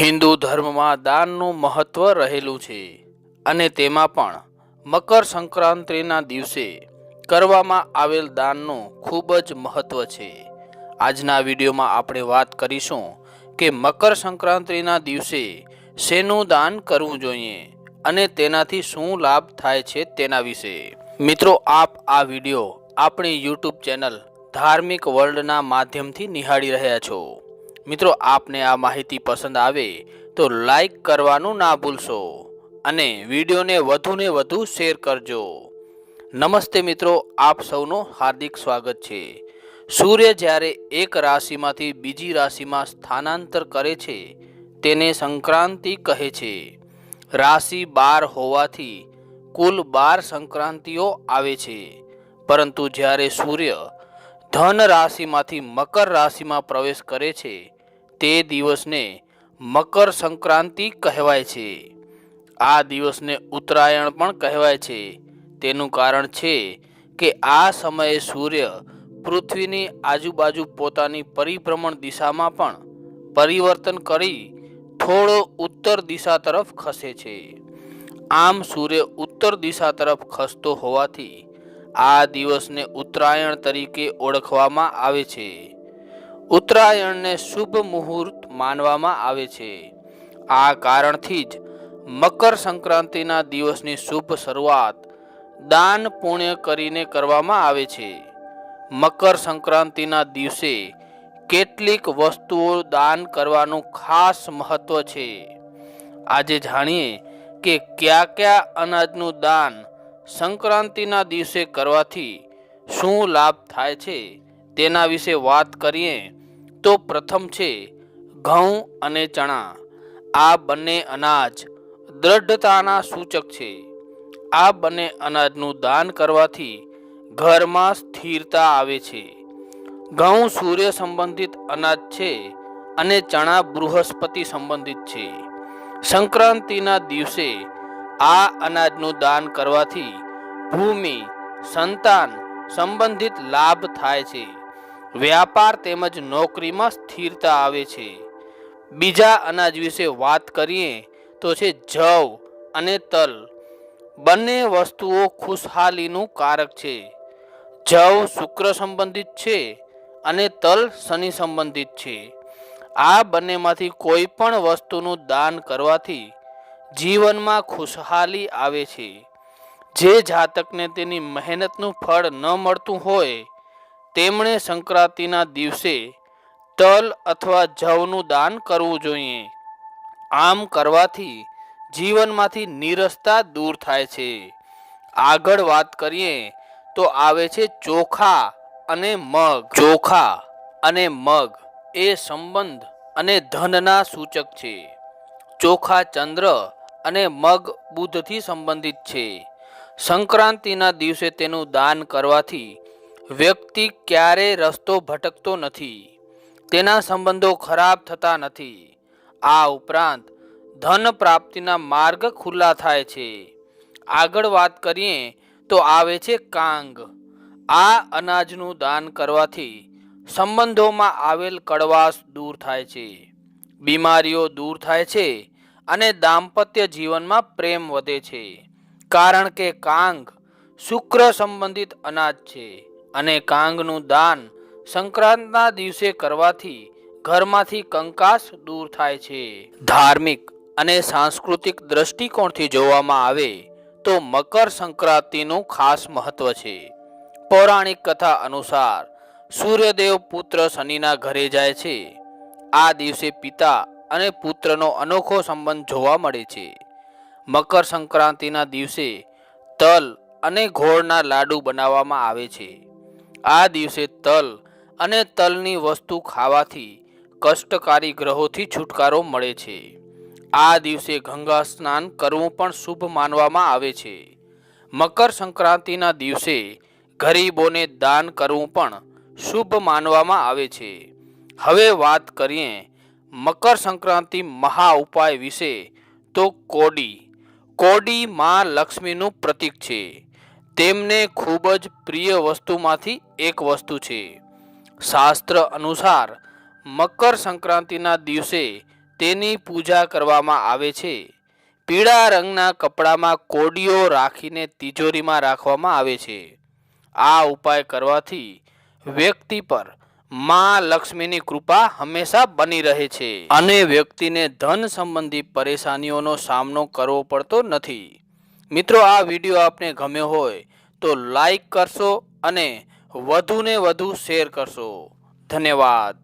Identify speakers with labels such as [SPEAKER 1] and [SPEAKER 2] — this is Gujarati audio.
[SPEAKER 1] હિન્દુ ધર્મમાં દાનનું મહત્વ રહેલું છે અને તેમાં પણ મકર સંક્રાંતિના દિવસે કરવામાં આવેલ દાનનું ખૂબ જ મહત્વ છે। આજના વિડીયોમાં આપણે વાત કરીશું કે મકર સંક્રાંતિના દિવસે શેનું દાન કરવું જોઈએ અને તેનાથી શું લાભ થાય છે તેના વિશે। મિત્રો, આપ આ વિડીયો આપણી યુટ્યુબ ચેનલ ધાર્મિક વર્લ્ડના માધ્યમથી નિહાળી રહ્યા છો। મિત્રો, આપને આ માહિતી પસંદ આવે તો લાઈક કરવાનું ના ભૂલશો અને વિડીયોને વધુને વધુ શેર કરજો। નમસ્તે મિત્રો, આપ સૌનું હાર્દિક સ્વાગત છે। સૂર્ય જ્યારે એક રાશિમાંથી બીજી રાશિમાં સ્થાનાંતર કરે છે તેને સંક્રાંતિ કહે છે। રાશિ 12 હોવાથી કુલ 12 સંક્રાંતિઓ આવે છે, પરંતુ જ્યારે સૂર્ય ધન રાશિમાંથી મકર રાશિમાં પ્રવેશ કરે છે તે દિવસને મકર સંક્રાંતિ કહેવાય છે। આ દિવસને ઉત્તરાયણ પણ કહેવાય છે। તેનું કારણ છે કે આ સમયે સૂર્ય પૃથ્વીની આજુબાજુ પોતાની પરિભ્રમણ દિશામાં પણ પરિવર્તન કરી થોડો ઉત્તર દિશા તરફ ખસે છે। આમ સૂર્ય ઉત્તર દિશા તરફ ખસતો હોવાથી આ દિવસને ઉત્તરાયણ તરીકે ઓળખવામાં આવે છે। ઉત્તરાયણને શુભ મુહૂર્ત માનવામાં આવે છે। આ કારણથી જ મકર સંક્રાંતિના દિવસની શુભ શરૂઆત દાન પુણ્ય કરીને કરવામાં આવે છે। મકર સંક્રાંતિના દિવસે કેટલીક વસ્તુઓ દાન કરવાનું ખાસ મહત્વ છે। આજે જાણીએ કે કયા અનાજનું દાન સંક્રાંતિના દિવસે કરવાથી શું લાભ થાય છે તેના વિશે વાત કરીએ તો પ્રથમ છે ઘઉં અને ચણા। આ બંને અનાજ દ્રઢતાના સૂચક છે। આ બંને અનાજનું દાન કરવાથી ઘરમાં સ્થિરતા આવે છે। ઘઉં સૂર્ય સંબંધિત અનાજ છે અને ચણા બૃહસ્પતિ સંબંધિત છે। સંક્રાંતિના દિવસે આ અનાજનું દાન કરવાથી ભૂમિ, સંતાન સંબંધિત લાભ થાય છે। વ્યાપાર તેમજ નોકરીમાં સ્થિરતા આવે છે। બીજા અનાજ વિશે વાત કરીએ તો છે જવ અને તલ। બંને વસ્તુઓ ખુશહાલીનું કારક છે। જવ શુક્ર સંબંધિત છે અને તલ શનિ સંબંધિત છે। આ બંનેમાંથી કોઈ પણ વસ્તુનું દાન કરવાથી જીવનમાં ખુશહાલી આવે છે। જે જાતકને તેની મહેનતનું ફળ ન મળતું હોય તેમણે સંક્રાંતિના દિવસે તલ અથવા જવનું દાન કરવું જોઈએ। આમ કરવાથી જીવનમાંથી નીરસતા દૂર થાય છે। આગળ વાત કરીએ તો આવે છે ચોખા અને મગ। ચોખા અને મગ એ સંબંધ અને ધનના સૂચક છે। ચોખા ચંદ્ર અને મગ બુધથી સંબંધિત છે। સંક્રાંતિના દિવસે તેનું દાન કરવાથી વ્યક્તિ ક્યારેય રસ્તો ભટકતો નથી, તેના સંબંધો ખરાબ થતા નથી। આ ઉપરાંત ધન પ્રાપ્તિના માર્ગ ખુલ્લા થાય છે। આગળ વાત કરીએ તો આવે છે કાંગ। આ અનાજનું દાન કરવાથી સંબંધોમાં આવેલ કડવાશ દૂર થાય છે, બીમારીઓ દૂર થાય છે અને દાંપત્ય જીવનમાં પ્રેમ વધે છે। કારણ કે કાંગ શુક્ર સંબંધિત અનાજ છે અને કાંગનું દાન સંક્રાંતના દિવસે કરવાથી ઘરમાંથી કંકાસ દૂર થાય છે। ધાર્મિક અને સાંસ્કૃતિક દ્રષ્ટિકોણથી જોવામાં આવે તો મકર સંક્રાંતિનું ખાસ મહત્વ છે। પૌરાણિક કથા અનુસાર સૂર્યદેવ પુત્ર શનિના ઘરે જાય છે। આ દિવસે પિતા અને પુત્રનો અનોખો સંબંધ જોવા મળે છે। મકર સંક્રાંતિના દિવસે તલ અને ગોળના લાડુ બનાવવામાં આવે છે। આ દિવસે તલ અને તલની વસ્તુ ખાવાથી કષ્ટકારી ગ્રહોથી છુટકારો મળે છે। આ દિવસે ગંગા સ્નાન કરવું પણ શુભ માનવામાં આવે છે। મકર સંક્રાંતિના દિવસે ગરીબોને દાન કરવું પણ શુભ માનવામાં આવે છે। હવે વાત કરીએ મકર સંક્રાંતિ મહા ઉપાય વિશે તો કોડી। કોડી માં લક્ષ્મીનું પ્રતીક છે। તેમને ખૂબ જ પ્રિય વસ્તુમાંથી એક વસ્તુ છે। શાસ્ત્ર અનુસાર મકર સંક્રાંતિના દિવસે તેની પૂજા કરવામાં આવે છે. પીળા રંગના કપડામાં કોડીઓ રાખીને તિજોરીમાં રાખવામાં આવે છે. આ ઉપાય કરવાથી વ્યક્તિ પર માં લક્ષ્મીની કૃપા હંમેશા બની રહે છે અને વ્યક્તિને ધન સંબંધી પરેશાનીઓનો સામનો કરવો પડતો નથી. મિત્રો, આ વિડીયો આપને ગમ્યો હોય તો લાઈક કરશો અને વધુને વધુ શેર કરશો. ધન્યવાદ.